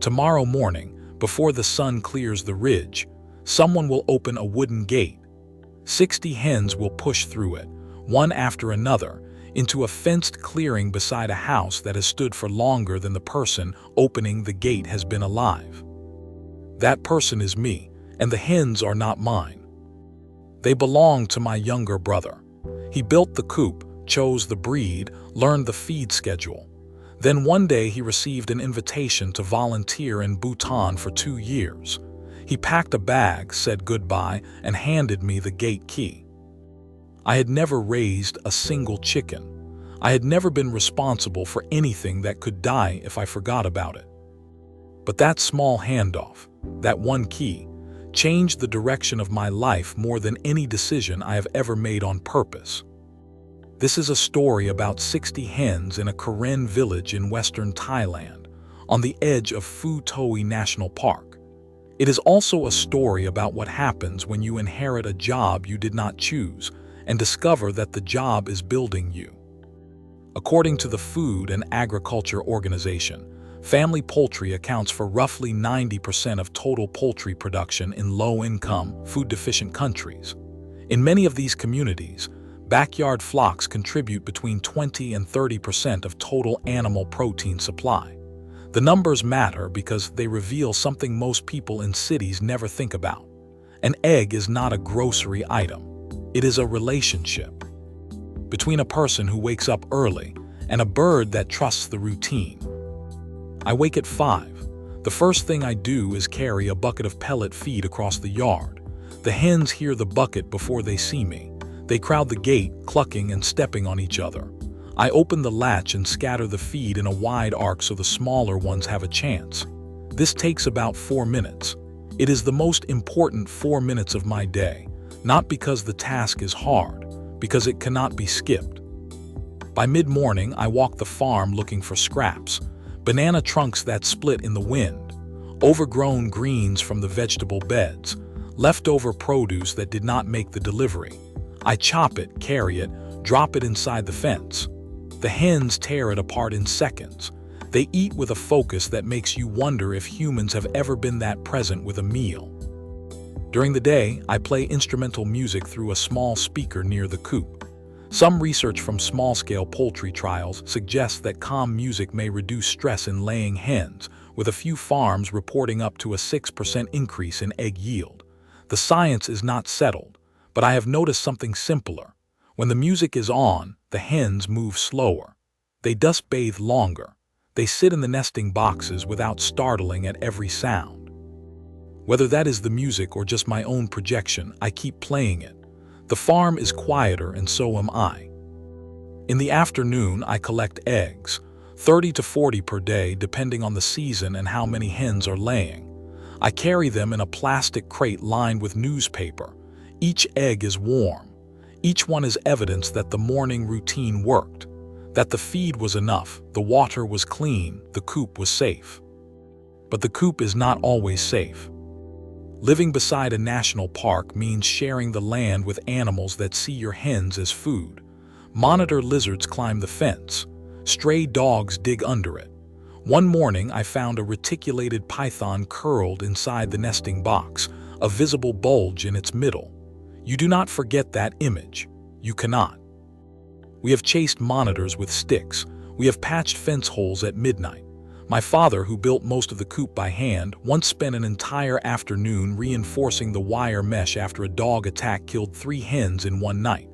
Tomorrow morning, before the sun clears the ridge, someone will open a wooden gate. 60 hens will push through it, one after another, into a fenced clearing beside a house that has stood for longer than the person opening the gate has been alive. That person is me, and the hens are not mine. They belong to my younger brother. He built the coop, chose the breed, learned the feed schedule. Then one day he received an invitation to volunteer in Bhutan for 2 years. He packed a bag, said goodbye, and handed me the gate key. I had never raised a single chicken. I had never been responsible for anything that could die if I forgot about it. But that small handoff, that one key, changed the direction of my life more than any decision I have ever made on purpose. This is a story about 60 hens in a Karen village in western Thailand, on the edge of Phu Toei National Park. It is also a story about what happens when you inherit a job you did not choose and discover that the job is building you. According to the Food and Agriculture Organization, family poultry accounts for roughly 90% of total poultry production in low-income, food-deficient countries. In many of these communities, backyard flocks contribute between 20 and 30% of total animal protein supply. The numbers matter because they reveal something most people in cities never think about. An egg is not a grocery item. It is a relationship between a person who wakes up early and a bird that trusts the routine. I wake at 5. The first thing I do is carry a bucket of pellet feed across the yard. The hens hear the bucket before they see me. They crowd the gate, clucking and stepping on each other. I open the latch and scatter the feed in a wide arc so the smaller ones have a chance. This takes about 4 minutes. It is the most important 4 minutes of my day, not because the task is hard, because it cannot be skipped. By mid-morning, I walk the farm looking for scraps, banana trunks that split in the wind, overgrown greens from the vegetable beds, leftover produce that did not make the delivery. I chop it, carry it, drop it inside the fence. The hens tear it apart in seconds. They eat with a focus that makes you wonder if humans have ever been that present with a meal. During the day, I play instrumental music through a small speaker near the coop. Some research from small-scale poultry trials suggests that calm music may reduce stress in laying hens, with a few farms reporting up to a 6% increase in egg yield. The science is not settled, but I have noticed something simpler. When the music is on, the hens move slower. They dust bathe longer. They sit in the nesting boxes without startling at every sound. Whether that is the music or just my own projection, I keep playing it. The farm is quieter and so am I. In the afternoon, I collect eggs, 30 to 40 per day depending on the season and how many hens are laying. I carry them in a plastic crate lined with newspaper. Each egg is warm. Each one is evidence that the morning routine worked, that the feed was enough, the water was clean, the coop was safe. But the coop is not always safe. Living beside a national park means sharing the land with animals that see your hens as food. Monitor lizards climb the fence. Stray dogs dig under it. One morning, I found a reticulated python curled inside the nesting box, a visible bulge in its middle. You do not forget that image. You cannot. We have chased monitors with sticks. We have patched fence holes at midnight. My father, who built most of the coop by hand, once spent an entire afternoon reinforcing the wire mesh after a dog attack killed 3 hens in one night.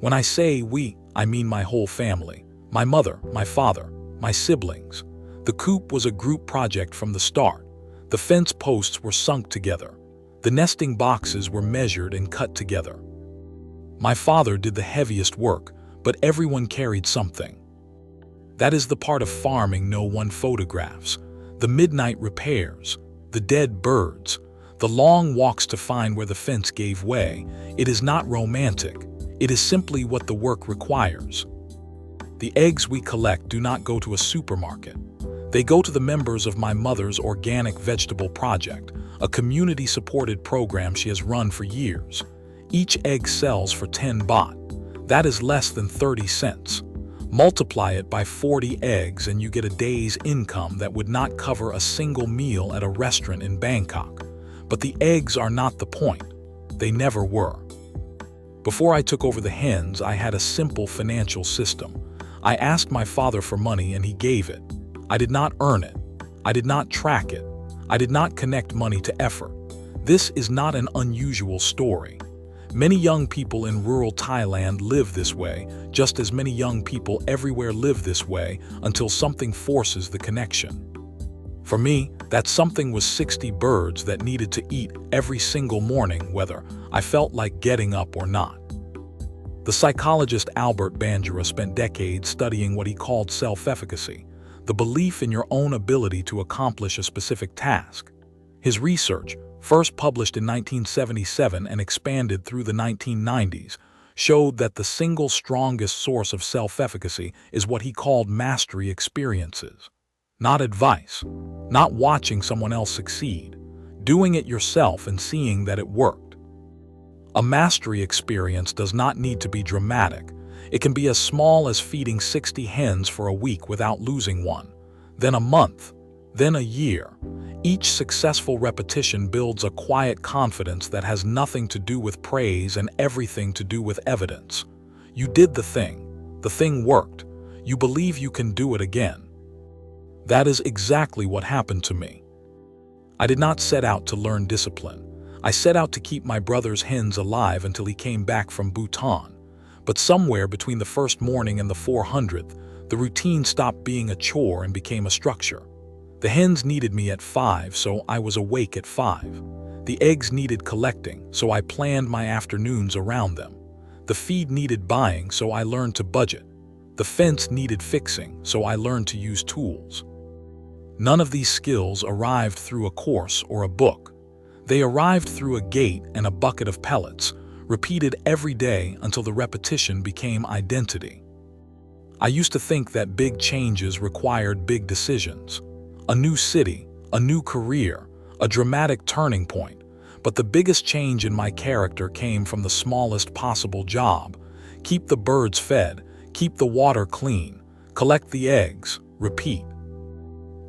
When I say we, I mean my whole family. My mother, my father, my siblings. The coop was a group project from the start. The fence posts were sunk together. The nesting boxes were measured and cut together. My father did the heaviest work, but everyone carried something. That is the part of farming no one photographs. The midnight repairs, the dead birds, the long walks to find where the fence gave way. It is not romantic. It is simply what the work requires. The eggs we collect do not go to a supermarket. They go to the members of my mother's organic vegetable project, a community-supported program she has run for years. Each egg sells for 10 baht. That is less than 30 cents. Multiply it by 40 eggs and you get a day's income that would not cover a single meal at a restaurant in Bangkok. But the eggs are not the point. They never were. Before I took over the hens, I had a simple financial system. I asked my father for money and he gave it. I did not earn it. I did not track it. I did not connect money to effort. This is not an unusual story. Many young people in rural Thailand live this way, just as many young people everywhere live this way until something forces the connection. For me, that something was 60 birds that needed to eat every single morning, whether I felt like getting up or not. The psychologist Albert Bandura spent decades studying what he called self-efficacy, the belief in your own ability to accomplish a specific task. His research, first published in 1977 and expanded through the 1990s, showed that the single strongest source of self-efficacy is what he called mastery experiences. Not advice, not watching someone else succeed, doing it yourself and seeing that it worked. A mastery experience does not need to be dramatic. It can be as small as feeding 60 hens for a week without losing one, then a month, then a year. Each successful repetition builds a quiet confidence that has nothing to do with praise and everything to do with evidence. You did the thing worked, you believe you can do it again. That is exactly what happened to me. I did not set out to learn discipline. I set out to keep my brother's hens alive until he came back from Bhutan. But somewhere between the first morning and the 400th, the routine stopped being a chore and became a structure. The hens needed me at 5, so I was awake at 5. The eggs needed collecting, so I planned my afternoons around them. The feed needed buying, so I learned to budget. The fence needed fixing, so I learned to use tools. None of these skills arrived through a course or a book. They arrived through a gate and a bucket of pellets, repeated every day until the repetition became identity. I used to think that big changes required big decisions. A new city, a new career, a dramatic turning point. But the biggest change in my character came from the smallest possible job. Keep the birds fed, keep the water clean, collect the eggs, repeat.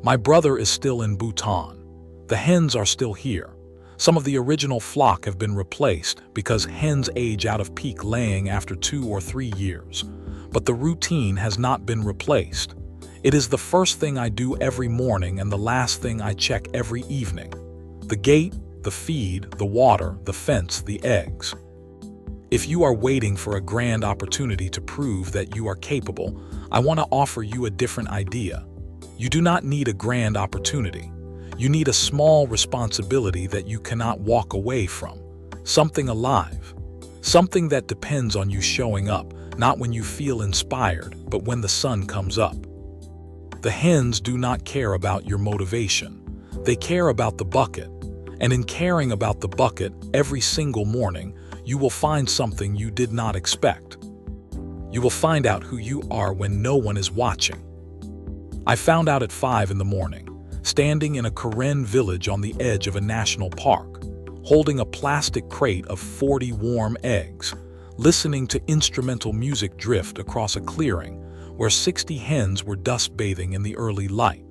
My brother is still in Bhutan. The hens are still here. Some of the original flock have been replaced because hens age out of peak laying after 2 or 3 years. But the routine has not been replaced. It is the first thing I do every morning and the last thing I check every evening. The gate, the feed, the water, the fence, the eggs. If you are waiting for a grand opportunity to prove that you are capable, I want to offer you a different idea. You do not need a grand opportunity. You need a small responsibility that you cannot walk away from. Something alive. Something that depends on you showing up, not when you feel inspired, but when the sun comes up. The hens do not care about your motivation. They care about the bucket. And in caring about the bucket every single morning, you will find something you did not expect. You will find out who you are when no one is watching. I found out at 5 in the morning, standing in a Karen village on the edge of a national park, holding a plastic crate of 40 warm eggs, listening to instrumental music drift across a clearing where 60 hens were dust bathing in the early light.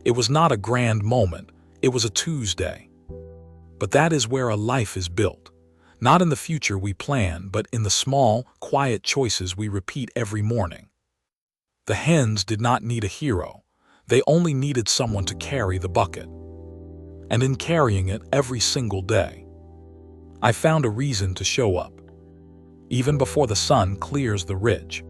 It was not a grand moment, it was a Tuesday. But that is where a life is built. Not in the future we plan, but in the small, quiet choices we repeat every morning. The hens did not need a hero. They only needed someone to carry the bucket. And in carrying it every single day, I found a reason to show up. Even before the sun clears the ridge.